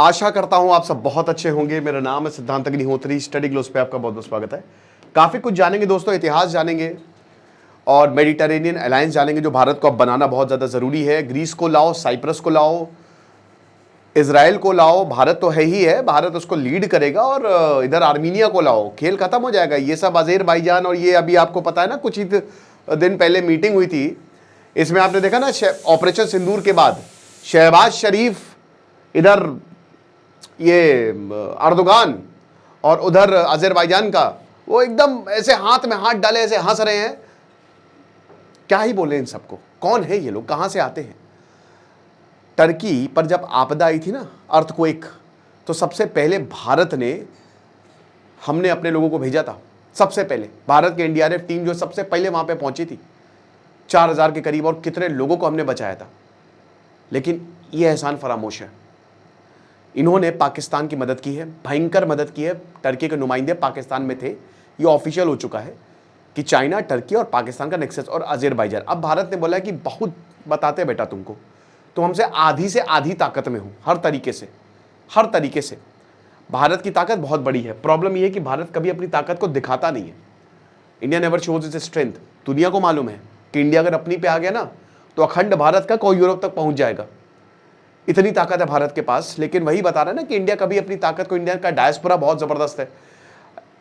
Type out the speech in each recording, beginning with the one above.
आशा करता हूं आप सब बहुत अच्छे होंगे। मेरा नाम है सिद्धांत अग्निहोत्री। स्टडी ग्लोस पे आपका बहुत बहुत स्वागत है। काफ़ी कुछ जानेंगे दोस्तों, इतिहास जानेंगे और मेडिटेरेनियन अलायंस जानेंगे जो भारत को अब बनाना बहुत ज़्यादा ज़रूरी है। ग्रीस को लाओ, साइप्रस को लाओ, इसराइल को लाओ, भारत तो है ही है, भारत उसको लीड करेगा। और इधर आर्मीनिया को लाओ, खेल खत्म हो जाएगा। ये सब अज़रबैजान और ये अभी आपको पता है ना, कुछ ही दिन पहले मीटिंग हुई थी, इसमें आपने देखा ना ऑपरेशन सिंदूर के बाद शहबाज शरीफ, इधर ये अर्दोगान और उधर अज़रबैजान का, वो एकदम ऐसे हाथ में हाथ डाले ऐसे हंस रहे हैं। क्या ही बोले इन सबको, कौन है ये लोग, कहां से आते हैं। टर्की पर जब आपदा आई थी ना, अर्थक्वेक, तो सबसे पहले भारत ने, हमने अपने लोगों को भेजा था। सबसे पहले भारत की एनडीआरएफ टीम जो सबसे पहले वहां पे पहुंची थी, 4000 के करीब, और कितने लोगों को हमने बचाया था। लेकिन ये एहसान फरामोश है। इन्होंने पाकिस्तान की मदद की है, भयंकर मदद की है। टर्की के नुमाइंदे पाकिस्तान में थे। ये ऑफिशियल हो चुका है कि चाइना, टर्की और पाकिस्तान का नेक्सस और अज़रबैजान। अब भारत ने बोला है कि बहुत बताते बेटा तुमको, तुम हमसे आधी से आधी ताकत में हो, हर तरीके से, हर तरीके से। भारत की ताकत बहुत बड़ी है। प्रॉब्लम यह है कि भारत कभी अपनी ताकत को दिखाता नहीं है। India never shows its strength. दुनिया को मालूम है कि इंडिया अगर अपनी पे आ गया ना, तो अखंड भारत का कोई यूरोप तक पहुंच जाएगा। इतनी ताकत है भारत के पास। लेकिन वही बता रहा है ना कि इंडिया कभी अपनी ताकत को, इंडिया का डायस्पोरा बहुत ज़बरदस्त है।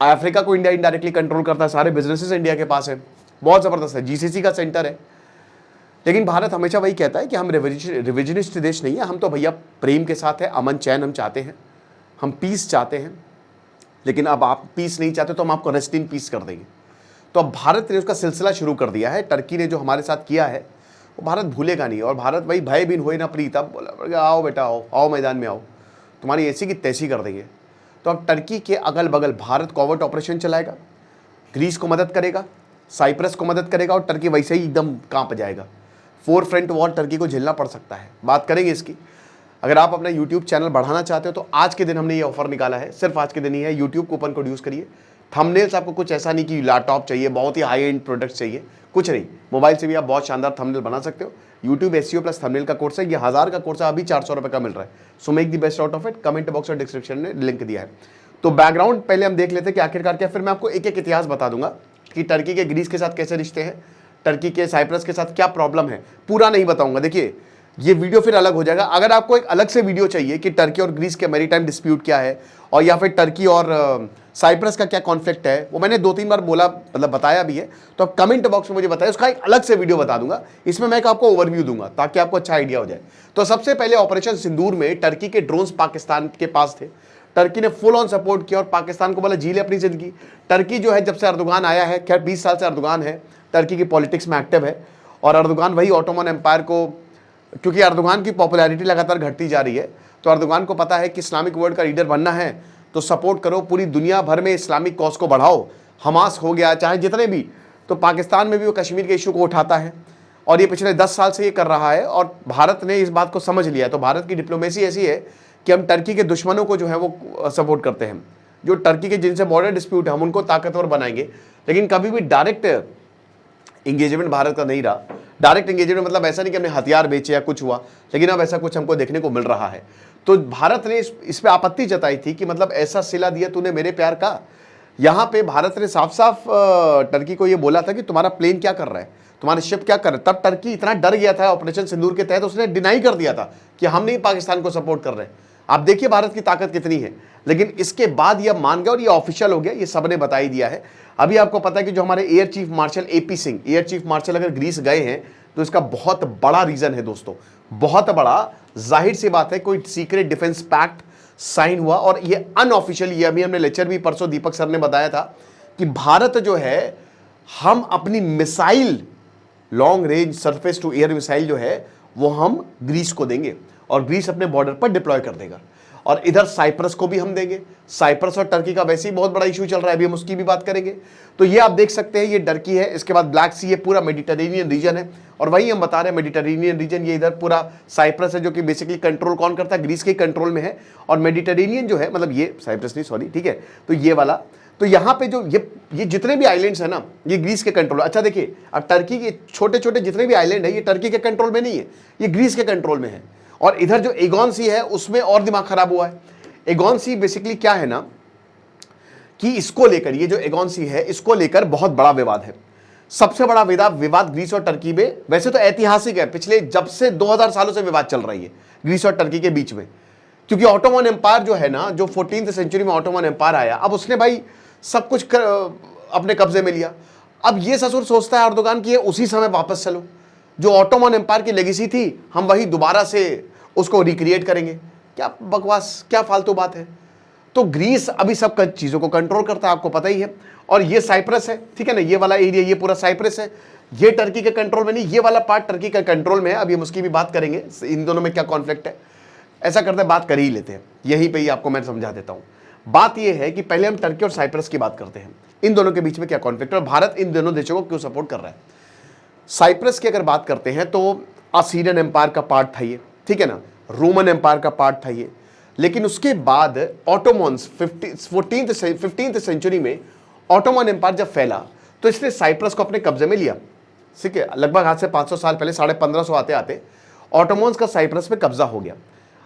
अफ्रीका को इंडिया इनडायरेक्टली कंट्रोल करता है, सारे बिजनेसेस इंडिया के पास है, बहुत ज़बरदस्त है, जीसीसी का सेंटर है। लेकिन भारत हमेशा वही कहता है कि हम रिविजनिस्ट देश नहीं है, हम तो भैया प्रेम के साथ है, अमन चैन हम चाहते हैं, हम पीस चाहते हैं। लेकिन अब आप पीस नहीं चाहते तो हम आपको रेस्ट इन पीस कर देंगे। तो अब भारत ने उसका सिलसिला शुरू कर दिया है। टर्की ने जो हमारे साथ किया है वो भारत भूलेगा नहीं। और भारत वही भय बिन होए ना प्रीत, अब बोला आओ बेटा आओ, आओ मैदान में आओ, तुम्हारी ऐसी की तैसी कर देंगे। तो अब टर्की के अगल बगल भारत कॉवर्ट ऑपरेशन चलाएगा, ग्रीस को मदद करेगा, साइप्रस को मदद करेगा, और टर्की वैसे ही एकदम कांप जाएगा। 4 फ्रंट वॉर टर्की को झेलना पड़ सकता है। बात करेंगे इसकी। अगर आप अपना यूट्यूब चैनल बढ़ाना चाहते हो तो आज के दिन हमने ये ऑफर निकाला है, सिर्फ आज के दिन ही है। यूट्यूब कूपन कोड यूज़ करिए। थंबनेल्स आपको कुछ ऐसा नहीं कि लैपटॉप चाहिए, बहुत ही हाई एंड प्रोडक्ट्स चाहिए, कुछ नहीं, मोबाइल से भी आप बहुत शानदार थंबनेल बना सकते हो। यूट्यूब SEO प्लस थंबनेल का कोर्स है, ये 1000 का कोर्स है, अभी 400 रुपये का मिल रहा है। So make the best out of it. Comment box और डिस्क्रिप्शन में लिंक दिया है। तो बैकग्राउंड पहले हम देख लेते हैं कि आखिरकार क्या, फिर मैं आपको एक एक इतिहास बता दूंगा कि टर्की के ग्रीस के साथ कैसे रिश्ते हैं, टर्की के साइप्रस के साथ क्या प्रॉब्लम है। पूरा नहीं बताऊंगा, देखिए ये वीडियो फिर अलग हो जाएगा। अगर आपको एक अलग से वीडियो चाहिए कि टर्की और ग्रीस के मैरीटाइम डिस्प्यूट क्या है, और या फिर टर्की और साइप्रस का क्या कॉन्फ्लिक्ट है, वो मैंने 2-3 बार बोला, मतलब बताया भी है, तो आप कमेंट बॉक्स में मुझे बताइए, उसका एक अलग से वीडियो बता दूंगा। इसमें मैं आपको ओवरव्यू दूंगा ताकि आपको अच्छा आइडिया हो जाए। तो सबसे पहले ऑपरेशन सिंदूर में टर्की के ड्रोन्स पाकिस्तान के पास थे। टर्की ने फुल ऑन सपोर्ट किया और पाकिस्तान को बोला जी ले अपनी जिंदगी। टर्की जो है, जब से अर्दोगान आया है, खैर 20 साल से अर्दोगान है, टर्की की पॉलिटिक्स में एक्टिव है। और अर्दोगान वही ऑटोमन एम्पायर को, क्योंकि अर्दोगान की पॉपुलैरिटी लगातार घटती जा रही है, तो अर्दोगान को पता है कि इस्लामिक वर्ल्ड का लीडर बनना है तो सपोर्ट करो, पूरी दुनिया भर में इस्लामिक कॉज को बढ़ाओ। हमास हो गया, चाहे जितने भी, तो पाकिस्तान में भी वो कश्मीर के इशू को उठाता है और ये पिछले 10 साल से ये कर रहा है। और भारत ने इस बात को समझ लिया है। तो भारत की डिप्लोमेसी ऐसी है कि हम टर्की के दुश्मनों को जो है वो सपोर्ट करते हैं। जो टर्की के जिनसे बॉर्डर डिस्प्यूट है, हम उनको ताकतवर बनाएंगे। लेकिन कभी भी डायरेक्ट इंगेजमेंट भारत का नहीं रहा। डायरेक्ट इंगेजमेंट मतलब ऐसा नहीं कि हमने हथियार बेचे या कुछ हुआ, लेकिन अब ऐसा कुछ हमको देखने को मिल रहा है। तो भारत ने इस पे आपत्ति जताई थी कि मतलब ऐसा सिला दिया तूने मेरे प्यार का। यहाँ पे भारत ने साफ साफ टर्की को ये बोला था कि तुम्हारा प्लेन क्या कर रहा है, तुम्हारे शिप क्या कर रहे। तब टर्की इतना डर गया था ऑपरेशन सिंदूर के तहत, उसने डिनाई कर दिया था कि हम नहीं पाकिस्तान को सपोर्ट कर रहे हैं। आप देखिए भारत की ताकत कितनी है। लेकिन इसके बाद ये मान गया और ये ऑफिशियल हो गया, ये सबने बता ही दिया है। अभी आपको पता है कि जो हमारे air chief marshal AP Singh, air chief marshal अगर ग्रीस गए हैं तो इसका बहुत बड़ा रीजन है दोस्तों, बहुत बड़ा। जाहिर सी बात है, कोई सीक्रेट डिफेंस पैक्ट साइन हुआ। और ये अनऑफिशियल, ये अभी हमने लेक्चर भी परसों दीपक सर ने बताया था कि भारत जो है, हम अपनी missile, long range surface to air missile जो है वो हम ग्रीस को देंगे और ग्रीस अपने बॉर्डर पर डिप्लॉय कर देगा। और इधर साइप्रस को भी हम देंगे। साइप्रस और टर्की का वैसे ही बहुत बड़ा इशू चल रहा है, अभी हम उसकी भी बात करेंगे। तो ये आप देख सकते हैं, ये टर्की है, इसके बाद ब्लैक सी, ये पूरा मेडिटेरेनियन रीजन है। और वही हम बता रहे हैं मेडिटेरेनियन रीजन, ये इधर पूरा साइप्रस है जो कि बेसिकली कंट्रोल कौन करता है, ग्रीस के कंट्रोल में है। और मेडिटेरेनियन जो है, मतलब ये साइप्रस नहीं, सॉरी, ठीक है, तो ये वाला, तो यहाँ पे जो ये जितने भी आइलैंड्स है ना, ये ग्रीस के कंट्रोल। अच्छा देखिए, अब टर्की के छोटे छोटे जितने भी आइलैंड है, ये टर्की के कंट्रोल में नहीं है, ये ग्रीस के कंट्रोल में है। और इधर जो एगॉन सी है उसमें और दिमाग खराब हुआ है। एगॉन सी बेसिकली क्या है ना कि इसको लेकर, ये जो एगॉन सी है इसको लेकर बहुत बड़ा विवाद है। सबसे बड़ा विवाद ग्रीस और टर्की में, वैसे तो ऐतिहासिक है, पिछले जब से 2000 सालों से विवाद चल रही है ग्रीस और टर्की के बीच में, क्योंकि ऑटोमन एम्पायर जो है ना, जो 14th सेंचुरी में ऑटोमन एम्पायर आया, अब उसने भाई सब कुछ अपने कब्जे में लिया। अब ये ससुर सोचता है अर्दोगान कि ये उसी समय वापस चलो, जो ऑटोमन एम्पायर की लेगेसी थी हम वही दोबारा से उसको रिक्रिएट करेंगे। क्या बकवास, क्या फालतू बात है। तो ग्रीस अभी सब चीज़ों को कंट्रोल करता है, आपको पता ही है। और ये साइप्रस है, ठीक है ना, ये वाला एरिया, ये पूरा साइप्रस है, ये टर्की के कंट्रोल में नहीं, ये वाला पार्ट टर्की के कंट्रोल में है। अभी हम उसकी भी बात करेंगे, इन दोनों में क्या कॉन्फ्लिक्ट है। ऐसा करते हैं, बात कर ही लेते हैं, यहीं पे ही आपको मैं समझा देता हूँ। बात ये है कि पहले हम टर्की और साइप्रस की बात करते हैं, इन दोनों के बीच में क्या कॉन्फ्लिक्ट है और भारत इन दोनों देशों को क्यों सपोर्ट कर रहा है। साइप्रस की अगर बात करते हैं तो असीरियन एम्पायर का पार्ट था ये, ठीक है ना, रोमन एम्पायर का पार्ट था ये, लेकिन उसके बाद ऑटोमन्स 15th सेंचुरी में ऑटोमन एम्पायर जब फैला तो इसने साइप्रस को अपने कब्जे में लिया, ठीक है। लगभग आज से 500 साल पहले, 1550 आते आते ऑटोमन्स का साइप्रस पे कब्जा हो गया।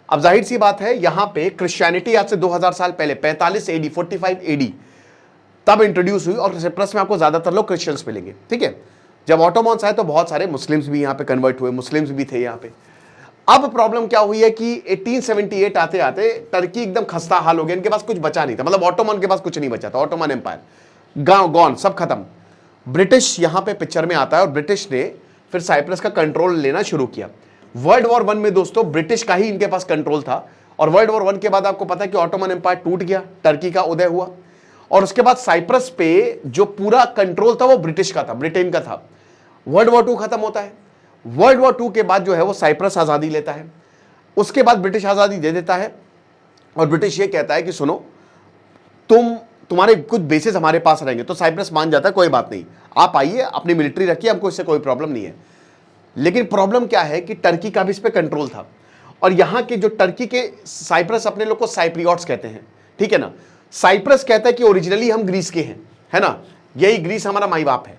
अब जाहिर सी बात है, यहां पे क्रिश्चियनिटी आज से 2000 साल पहले 45 एडी 45 एडी तब इंट्रोड्यूस हुई और साइप्रस में आपको ज्यादातर लोग क्रिश्चियंस मिलेंगे, ठीक है। जब ऑटोमन्स आए तो बहुत सारे मुस्लिम्स भी यहां पे कन्वर्ट हुए, मुस्लिम्स भी थे यहां पे। अब प्रॉब्लम क्या हुई है कि 1878 आते आते टर्की एकदम खस्ता हाल हो गया, इनके पास कुछ बचा नहीं था, मतलब ऑटोमन के पास कुछ नहीं बचा था, ऑटोमन एम्पायर गांव गॉन, सब खत्म। ब्रिटिश यहां पे पिक्चर में आता है और ब्रिटिश ने फिर साइप्रस का कंट्रोल लेना शुरू किया। वर्ल्ड वॉर 1 में दोस्तों ब्रिटिश का ही इनके पास कंट्रोल था, और वर्ल्ड वॉर 1 के बाद आपको पता है कि ऑटोमन एम्पायर टूट गया, टर्की का उदय हुआ, और उसके बाद साइप्रस पे जो पूरा कंट्रोल था वो ब्रिटिश का था, ब्रिटेन का था। वर्ल्ड वॉर 2 खत्म होता है, वर्ल्ड वॉर 2 के बाद जो है वो साइप्रस आजादी लेता है, उसके बाद ब्रिटिश आजादी दे देता है, और ब्रिटिश ये कहता है कि सुनो, तुम्हारे कुछ बेसिस हमारे पास रहेंगे। तो साइप्रस मान जाता है, कोई बात नहीं, आप आइए, अपनी मिलिट्री रखिए, हमको इससे कोई प्रॉब्लम नहीं है। लेकिन प्रॉब्लम क्या है कि टर्की का भी इस पे कंट्रोल था, और यहां के जो टर्की के साइप्रस अपने लोग को साइप्रियोट्स कहते हैं, ठीक है ना। साइप्रस कहता है कि ओरिजिनली हम ग्रीस के हैं, है ना, यही ग्रीस हमारा माई बाप है,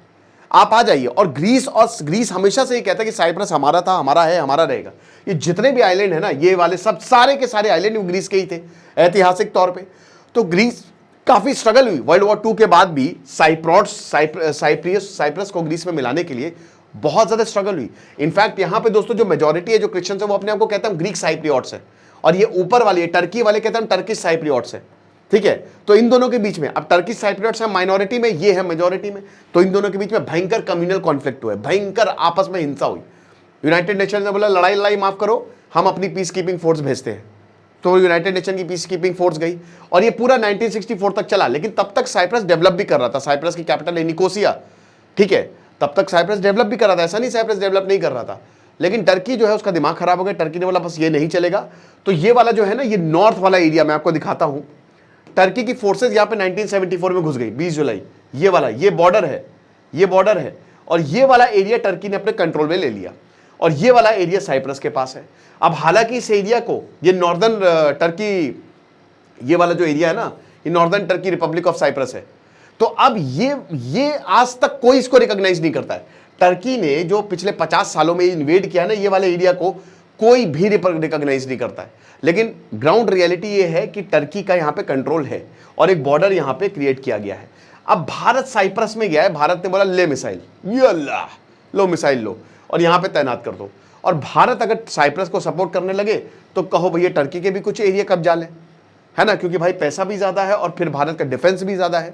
आप आ जाइए। और ग्रीस हमेशा से ये कहता है कि साइप्रस हमारा था, हमारा है, हमारा रहेगा। ये जितने भी आइलैंड है ना, ये वाले सब सारे के सारे आइलैंड ग्रीस के ही थे ऐतिहासिक तौर पे। तो ग्रीस काफी स्ट्रगल हुई वर्ल्ड वॉर 2 के बाद भी, साइप्रस को ग्रीस में मिलाने के लिए बहुत ज्यादा स्ट्रगल हुई। इनफैक्ट यहां पे दोस्तों जो मेजॉरिटी है, जो क्रिश्चियंस है, वो अपने आप को कहते हैं ग्रीक साइप्रियोट्स है, और ये ऊपर वाले टर्की वाले कहते हैं टर्किश साइप्रियोट्स है, ठीक है। तो इन दोनों के बीच में, अब टर्किश साइप्रियोट्स है माइनॉरिटी में, ये है मेजॉरिटी में, तो इन दोनों के बीच में भयंकर कम्युनल कॉन्फ्लिक्ट हुआ, भयंकर आपस में हिंसा हुई। यूनाइटेड नेशन ने बोला लड़ाई माफ करो, हम अपनी पीस कीपिंग फोर्स भेजते हैं। तो यूनाइटेड नेशन की पीस कीपिंग फोर्स गई, और ये पूरा 1964 तक चला। लेकिन तब तक साइप्रस डेवलप भी कर रहा था, साइप्रस की कैपिटल है निकोसिया, ठीक है, तब तक साइप्रस डेवलप भी कर रहा था, ऐसा नहीं साइप्रस डेवलप नहीं कर रहा था। लेकिन टर्की जो है उसका दिमाग खराब हो गया, टर्की ने बोला बस ये नहीं चलेगा। तो ये वाला जो है ना, ये नॉर्थ वाला एरिया मैं आपको दिखाता हूं, टर्की की फोर्सेस यहां पे 1974 में घुस गई, 20 जुलाई। ये वाला, ये बॉर्डर है, ये बॉर्डर है, और ये वाला एरिया टर्की ने अपने कंट्रोल में ले लिया, और ये वाला एरिया साइप्रस के पास है। अब हालांकि इस एरिया को, ये नॉर्दर्न टर्की, ये वाला जो एरिया है ना, ये northern Turkey republic of Cyprus है। तो अब ये आज तक कोई इसको रिकॉग्नाइज नहीं करता है। टर्की ने जो पिछले 50 सालों में इन्वेड किया ना ये वाले एरिया को, कोई भी रिकॉग्नाइज नहीं करता है। लेकिन ग्राउंड रियलिटी ये है कि टर्की का यहां पे कंट्रोल है, और एक बॉर्डर यहां पे क्रिएट किया गया है। अब भारत साइप्रस में गया है, भारत ने बोला ले मिसाइल, ये अल्लाह, लो मिसाइल लो, और यहां पे तैनात कर दो। और भारत अगर साइप्रस को सपोर्ट करने लगे तो कहो भैया टर्की के भी कुछ एरिया कब्जा लें, है ना, क्योंकि भाई पैसा भी ज्यादा है और फिर भारत का डिफेंस भी ज्यादा है।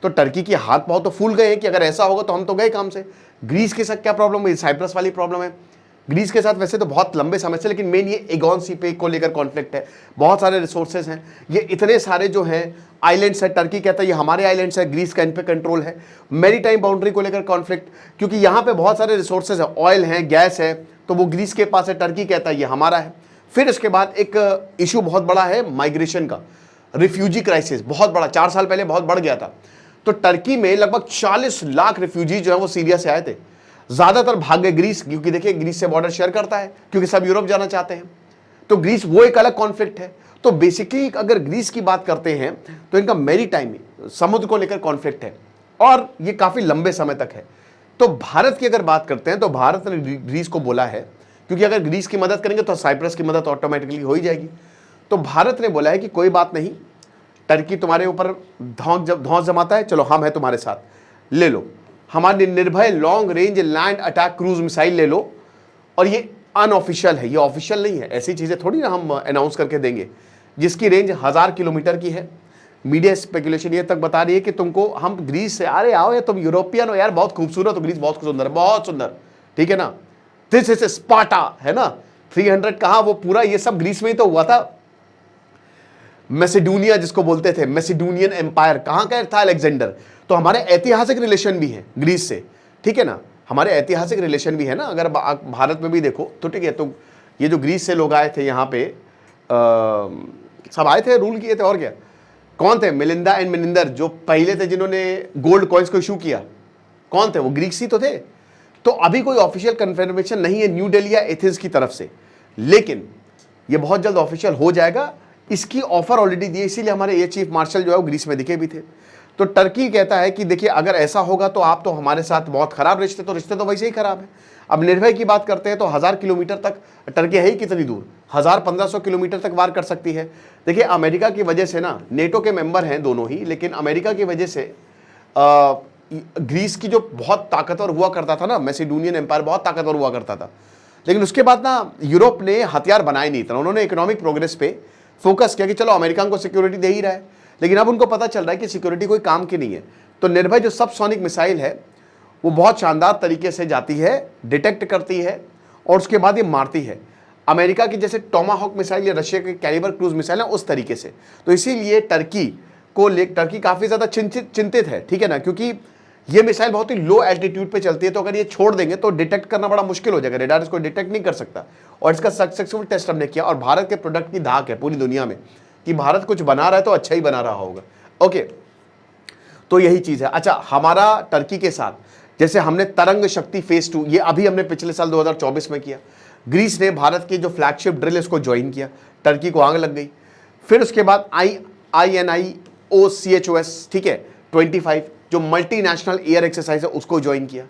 तो टर्की की हाथ पांव तो फूल गए हैं कि अगर ऐसा होगा तो हम तो गए काम से। ग्रीस के साथ क्या प्रॉब्लम है, साइप्रस वाली प्रॉब्लम है। ग्रीस के साथ वैसे तो बहुत लंबे समय से, लेकिन मेन ये एगॉन सी पे को लेकर कॉन्फ्लिक्ट है। बहुत सारे रिसोर्सेज हैं, ये इतने सारे जो हैं आइलैंड्स है, टर्की कहता है ये हमारे आइलैंड्स है, ग्रीस का इन पे कंट्रोल है। मैरीटाइम बाउंड्री को लेकर कॉन्फ्लिक्ट, क्योंकि यहाँ पे बहुत सारे रिसोर्सेज है, ऑयल है, गैस है, तो वो ग्रीस के पास है, टर्की कहता है ये हमारा है। फिर इसके बाद एक इशू बहुत बड़ा है माइग्रेशन का, रिफ्यूजी क्राइसिस बहुत बड़ा, 4 साल पहले बहुत बढ़ गया था। तो टर्की में लगभग 40 लाख रिफ्यूजी जो है वो सीरिया से आए थे, ज्यादातर भाग गए ग्रीस, क्योंकि देखिए ग्रीस से बॉर्डर शेयर करता है, क्योंकि सब यूरोप जाना चाहते हैं। तो ग्रीस वो एक अलग कॉन्फ्लिक्ट है। तो बेसिकली अगर ग्रीस की बात करते हैं तो इनका मैरीटाइम समुद्र को लेकर कॉन्फ्लिक्ट है, और ये काफी लंबे समय तक है। तो भारत की अगर बात करते हैं तो भारत ने ग्रीस को बोला है क्योंकि अगर ग्रीस की मदद करेंगे तो साइप्रस की मदद ऑटोमेटिकली हो ही जाएगी। तो भारत ने बोला है कि कोई बात नहीं, टर्की तुम्हारे ऊपर धौंस जमाता है, चलो हम है तुम्हारे साथ, ले लो हमारी निर्भय long range land attack cruise missile ले लो। और ये अनऑफिशियल है, ये ऑफिशियल नहीं है, ऐसी चीज़ें थोड़ी ना हम अनाउंस करके देंगे, जिसकी रेंज 1000 किलोमीटर की है। मीडिया स्पेकुलेशन ये तक बता रही है कि तुमको हम ग्रीस से, अरे आओ यार तुम यूरोपियन हो यार, बहुत खूबसूरत हो ग्रीस, बहुत सुंदर है, बहुत सुंदर, ठीक है ना, दिस इज स्पार्टा, है ना, 300 कहा वो पूरा, ये सब ग्रीस में ही तो हुआ था। मैसेडोनिया जिसको बोलते थे, मैसेडोनियन एम्पायर, कहाँ का था अलेक्जेंडर। तो हमारे ऐतिहासिक रिलेशन भी है ग्रीस से, ठीक है ना, हमारे ऐतिहासिक रिलेशन भी है ना। अगर भारत में भी देखो तो ठीक है, तो ये जो ग्रीस से लोग आए थे यहाँ पे सब आए थे, रूल किए थे, और क्या, कौन थे, मिलिंदा एंड मिनिंदर जो पहले थे जिन्होंने गोल्ड कॉइन्स को इशू किया, कौन थे वो, ग्रीक्स ही तो थे। तो अभी कोई ऑफिशियल कन्फर्मेशन नहीं है न्यू दिल्ली या एथेंस की तरफ से, लेकिन ये बहुत जल्द ऑफिशियल हो जाएगा। इसकी ऑफर ऑलरेडी दी है, इसीलिए हमारे एयर चीफ मार्शल जो है वो ग्रीस में दिखे भी थे। तो टर्की कहता है कि देखिए अगर ऐसा होगा तो आप तो हमारे साथ बहुत खराब रिश्ते, तो रिश्ते तो वैसे ही खराब है। अब निर्भय की बात करते हैं तो 1000 किलोमीटर तक टर्की है ही कितनी दूर, 1000-1500 किलोमीटर तक वार कर सकती है। देखिए अमेरिका की वजह से ना, नेटो के मेंबर हैं दोनों ही, लेकिन अमेरिका की वजह से ग्रीस की जो बहुत ताकतवर हुआ करता था ना, मैसेडोनियन एम्पायर बहुत ताकतवर हुआ करता था, लेकिन उसके बाद ना यूरोप ने हथियार बनाए नहीं था, उन्होंने इकोनॉमिक प्रोग्रेस पे फोकस किया कि चलो अमेरिका को सिक्योरिटी दे ही रहा है, लेकिन अब उनको पता चल रहा है कि सिक्योरिटी कोई काम की नहीं है। तो निर्भय जो सबसोनिक मिसाइल है वो बहुत शानदार तरीके से जाती है, डिटेक्ट करती है और उसके बाद ये मारती है, अमेरिका की जैसे टोमाहॉक मिसाइल या रशिया के कैलिबर क्रूज मिसाइल है उस तरीके से। तो इसीलिए टर्की काफ़ी ज़्यादा चिंतित है, ठीक है ना, क्योंकि ये मिसाइल बहुत ही लो एल्टीट्यूड पे चलती है, तो अगर ये छोड़ देंगे तो डिटेक्ट करना बड़ा मुश्किल हो जाएगा, रेडार इसको डिटेक्ट नहीं कर सकता। और इसका सक्सेसफुल टेस्ट हमने किया, और भारत के प्रोडक्ट की धाक है पूरी दुनिया में कि भारत कुछ बना रहा है तो अच्छा ही बना रहा होगा। ओके, तो यही चीज़ है। अच्छा, हमारा टर्की के साथ जैसे हमने तरंग शक्ति फेज 2 ये अभी हमने पिछले साल 2024 में किया, ग्रीस ने भारत की जो फ्लैगशिप ड्रिल इसको ज्वाइन किया, टर्की को आग लग गई। फिर उसके बाद INIOCHOS, ठीक है, 25 जो मल्टीनेशनल एयर एक्सरसाइज है उसको ज्वाइन किया।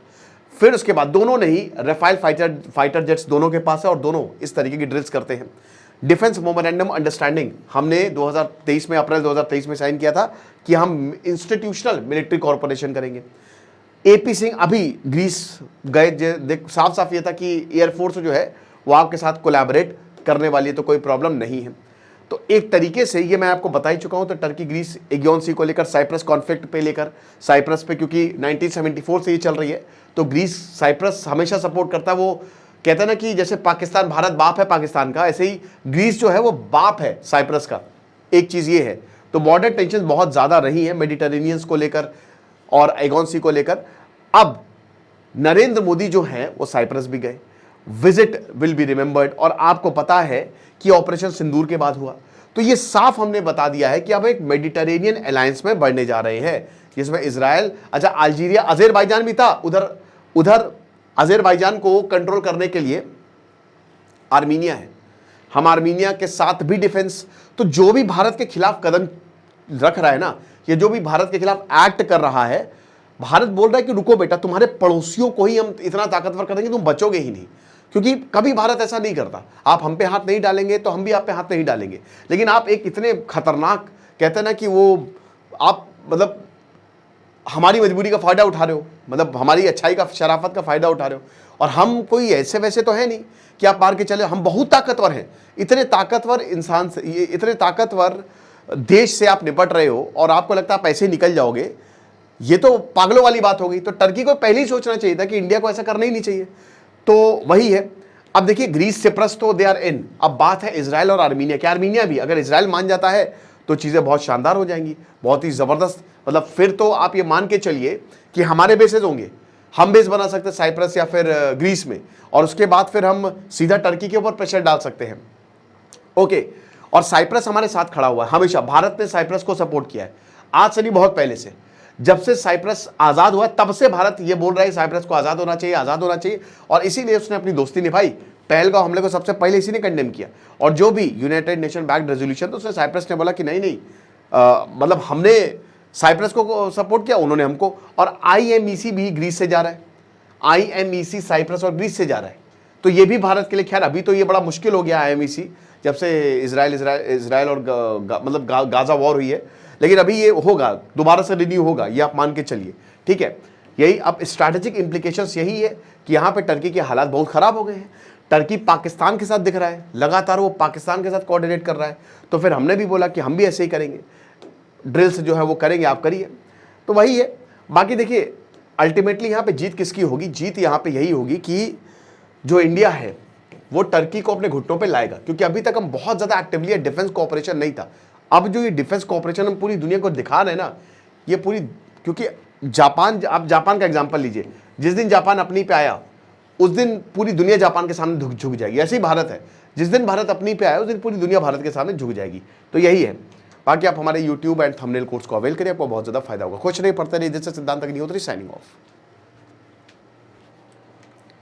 फिर उसके बाद दोनों ने ही राफेल फाइटर जेट्स दोनों के पास है और दोनों इस तरीके की ड्रिल्स करते हैं। डिफेंस मेमोरेंडम अंडरस्टैंडिंग हमने 2023 में, अप्रैल 2023 में साइन किया था कि हम इंस्टीट्यूशनल मिलिट्री कॉर्पोरेशन करेंगे। AP सिंह अभी ग्रीस गए, साफ साफ ये था कि एयरफोर्स जो है वो आपके साथ कोलैबोरेट करने वाली है, तो कोई प्रॉब्लम नहीं है। तो एक तरीके से ये मैं आपको बता ही चुका हूं। तो टर्की ग्रीस एगियन सी को लेकर, साइप्रस कॉन्फ्लिक्ट पे लेकर, साइप्रस पे क्योंकि 1974 से ये चल रही है, तो ग्रीस साइप्रस हमेशा सपोर्ट करता है। वो कहता है ना कि जैसे पाकिस्तान, भारत बाप है पाकिस्तान का, ऐसे ही ग्रीस जो है वो बाप है साइप्रस का, एक चीज़ ये है। तो बॉर्डर टेंशन बहुत ज़्यादा रही है मेडिटेरेनियंस को लेकर और एगॉन सी को लेकर। अब नरेंद्र मोदी जो हैं वो साइप्रस भी गए, विजिट विल बी रिमेंबर्ड, और आपको पता है कि ऑपरेशन सिंदूर के बाद हुआ। तो ये साफ हमने बता दिया है कि अब एक मेडिटेरेनियन अलायंस में बढ़ने जा रहे हैं, जिसमें इजराइल, अच्छा अल्जीरिया, अजरबैजान भी था, उधर अजरबैजान को कंट्रोल करने के लिए आर्मीनिया है, हम आर्मीनिया के साथ भी डिफेंस। तो जो भी भारत के खिलाफ कदम रख रहा है ना, ये जो भी भारत के खिलाफ एक्ट कर रहा है, भारत बोल रहा है कि रुको बेटा, तुम्हारे पड़ोसियों को ही हम इतना ताकतवर करेंगे तुम बचोगे ही नहीं। क्योंकि कभी भारत ऐसा नहीं करता, आप हम पे हाथ नहीं डालेंगे तो हम भी आप पे हाथ नहीं डालेंगे, लेकिन आप एक इतने खतरनाक, कहते हैं ना कि वो आप मतलब हमारी मजबूरी का फ़ायदा उठा रहे हो, मतलब हमारी अच्छाई का, शराफत का फ़ायदा उठा रहे हो। और हम कोई ऐसे वैसे तो है नहीं कि आप मार के चले, हम बहुत ताकतवर हैं। इतने ताकतवर इंसान से, इतने ताकतवर देश से आप निपट रहे हो और आपको लगता है आप ऐसे निकल जाओगे, ये तो पागलों वाली बात हो गई। तो टर्की को पहले ही सोचना चाहिए था कि इंडिया को ऐसा करना ही नहीं चाहिए। तो वही है। अब देखिए ग्रीस, सिप्रस तो दे आर इन, अब बात है इजराइल और आर्मीनिया की। आर्मीनिया भी अगर इजराइल मान जाता है तो चीज़ें बहुत शानदार हो जाएंगी, बहुत ही ज़बरदस्त। मतलब फिर तो आप ये मान के चलिए कि हमारे बेसेस होंगे, हम बेस बना सकते हैं साइप्रस या फिर ग्रीस में, और उसके बाद फिर हम सीधा टर्की के ऊपर प्रेशर डाल सकते हैं। ओके, और साइप्रस हमारे साथ खड़ा हुआ है हमेशा, भारत ने साइप्रस को सपोर्ट किया है आज से नहीं, बहुत पहले से। जब से साइप्रस आज़ाद हुआ तब से भारत ये बोल रहा है साइप्रस को आज़ाद होना चाहिए, आज़ाद होना चाहिए, और इसीलिए उसने अपनी दोस्ती निभाई। पहलगांव हमले को सबसे पहले इसी ने कंडेम किया, और जो भी यूनाइटेड नेशन बैक्ड रेजोल्यूशन, तो उसने साइप्रस ने बोला कि नहीं मतलब हमने साइप्रस को सपोर्ट किया, उन्होंने हमको। और IMEC भी ग्रीस से जा रहा है, IMEC साइप्रस और ग्रीस से जा रहा है। तो ये भी भारत के लिए, खैर अभी तो ये बड़ा मुश्किल हो गया IMEC, जब से इसराइल और मतलब गाजा वॉर हुई है, लेकिन अभी ये होगा, दोबारा से रिन्यू होगा, ये आप मान के चलिए, ठीक है। यही अब स्ट्रैटेजिक इंप्लीकेशंस यही है कि यहाँ पे टर्की के हालात बहुत खराब हो गए हैं। टर्की पाकिस्तान के साथ दिख रहा है, लगातार वो पाकिस्तान के साथ कोऑर्डिनेट कर रहा है, तो फिर हमने भी बोला कि हम भी ऐसे ही करेंगे, ड्रिल्स जो है वो करेंगे, आप करिए। तो वही है। बाकी देखिए अल्टीमेटली यहाँ पे जीत किसकी होगी? जीत यहाँ पे यही होगी कि जो इंडिया है वो टर्की को अपने घुटनों पे लाएगा, क्योंकि अभी तक हम बहुत ज़्यादा एक्टिवली डिफेंस कोऑपरेशन नहीं था। अब जो ये डिफेंस कोऑपरेशन हम पूरी दुनिया को दिखा रहे हैं ना, ये पूरी, क्योंकि जापान, आप जापान का एग्जांपल लीजिए, जिस दिन जापान अपनी पे आया उस दिन पूरी दुनिया जापान के सामने झुक जाएगी। ऐसे ही भारत है, जिस दिन भारत अपनी पे आया उस दिन पूरी दुनिया भारत के सामने झुक जाएगी। तो यही है। बाकी आप हमारे यूट्यूब एंड थंबनेल कोर्स को अवेल करिए, आपको बहुत ज़्यादा फायदा होगा। खुश रहिए, पढ़ते रहिए। जैसे सिद्धांत अग्निहोत्री, साइनिंग ऑफ।